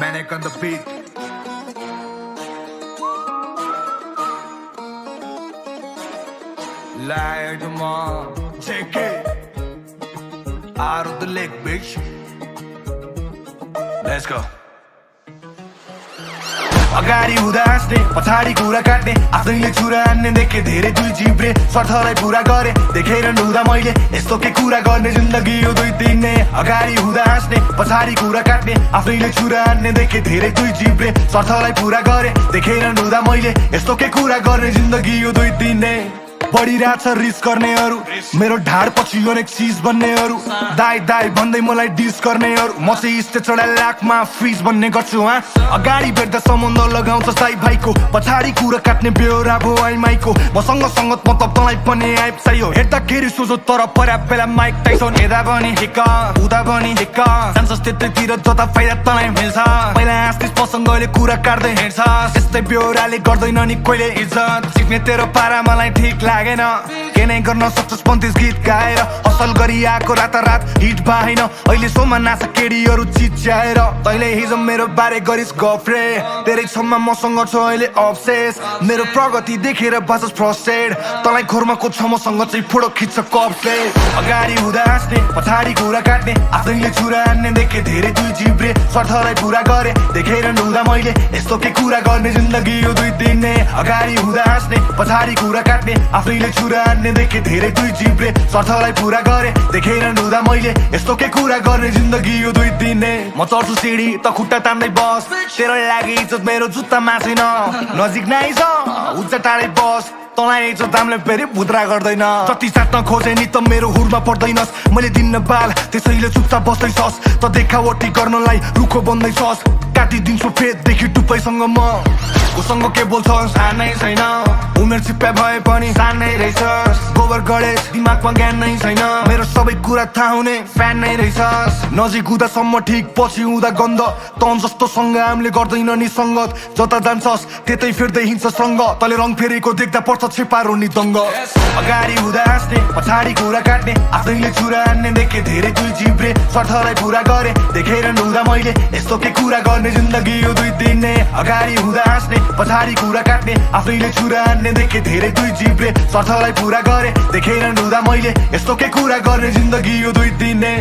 Manic on the beat. Light them on. Take it out of the lake, bitch. Let's go. अगाडि हुँदा हाँस्ने पछाडि कुरा काट्ने आफैले छुरा हान्ने देखे धेरै दुई जिब्रे स्वार्थलाई पुरा गरे देखेर नुदा मैले यस्तो के कुरा गर्ने जिन्दगी यो दुई दिने अगाडि हुँदा हाँस्ने पछाडि कुरा काट्ने आफैले छुरा हान्ने देखे धेरै दुई जिब्रे स्वार्थलाई पुरा गरे देखेर नुदा मैले यस्तो के कुरा गर्ने जिन्दगी यो दुई दिने बढिरहेछ रिस गर्नेहरू मेरो ढाड पछि अनेक चिज बन्नेहरू दाइ दाइ भन्दै मलाई डिस गर्नेहरू म चाहिँ स्टेज चढा लाखमा फ्रिज बन्ने गर्छु अगाडि भेट्दा सम्बन्ध लगाउँछ साई भाइको पछाडि कुरा काट्ने बेहोरा भो आई माइको मसँग सङ्गत मतलब तँलाई पनि आइप चाहियो हेर्दाखेरि सोझो तर पर्या बेला माइक टाइसन हेर्दा पनि हिक्क उदा पनि हिक्क जान्छस् त्यतैतिर जता फाइदा तँलाई मिल्छ पहिला हाँस्थिस् पसङ्गले कुरा काट्दै हिँड्छस् यस्तै बेहोराले गर्दैन नि कहिले इज्जत सिक्ने तेरो पारा मलाई ठिक लागेन के नै गर्न सक्छस् पन्तीस गीत गाएर असल गरी आएको रातारात हिट भएन अहिले सोमा नाचा केडीहरू चिच्याएर तैँले हिजो मेरो बारे गरिस् गफरे तेरै छममा मसँग छ अहिले अब्सेस मेरो प्रगति देखेर बाँचस् फ्रस्ट्रेट तँलाई खोर्माको छ मसँग चाहिँ फोटो खिच्छ कपले अगाडि हुँदा हाँस्ने पछाडि कुरा काट्ने आफैले छुरा हान्ने देखे धेरै दुई जिब्रे स्वार्थलाई पुरा गरे देखेर नुदा मैले यस्तो के कुरा गर्ने जिन्दगी यो दुई दिने अगाडि हुँदा हाँस्ने पछाडि कुरा काट्ने आफैले छुरा हान्ने देखे धेरै दुई जिब्रे स्वार्थलाई पुरा गरे देखेर नुदा मैले यस्तो के कुरा गर्ने जिन्दगी यो दुई दिने म चढ्छु सिडी त खुट्टा तान्दै बस तेरो लागि इज्जत मेरो जुत्तामा छैन नजिक नै छ उच्च टाढै बस तँलाई इज्जत दामले फेरि भुत्रा गर्दैन जति साट्न खोजे नि त मेरो हुरमा पर्दैनस् मैले दिन्न बाल त्यसैले चुपचाप बस्दैछस् त देखावटी गर्नलाई रुखो बन्दैछस् काटिदिन्छु फेददेखि टुप्पैसँग म उसँग के बोल्छस् सानै छैन उमेर चिप्पा भए पनि सानै रहेछस् गोबर गणेश दिमागमा ज्ञान नै छैन मेरो सबै कुरा थाहा हुने फ्यान नै रहेछस् नजिक हुँदासम्म ठिक पछि हुँदा गन्ध तँ जस्तो सङ्गामले गर्दैन नि सङ्गत जता जान्छस् त्यतै फेर्दै हिँड्छस् रङ्ग तँले रङ फेरेको देख्दा पर्छ छेपारो नि दङ्ग अगाडि हुँदा हाँस्ने पछाडि कुरा काट्ने आफैले छुरा हान्ने देखे धेरै दुई जिब्रे स्वार्थलाई पुरा गरे देखेर नुदा मैले यस्तो के कुरा गर्ने जिन्दगी यो दुई दिने अगाडि हुँदा हाँस्ने पछाडि कुरा काट्ने आफैले छुरा हान्ने देखे धेरै दुई जिब्रे स्वार्थलाई पुरा गरे देखेर नुदा मैले यस्तो के कुरा गर्ने जिन्दगी यो दुई दिने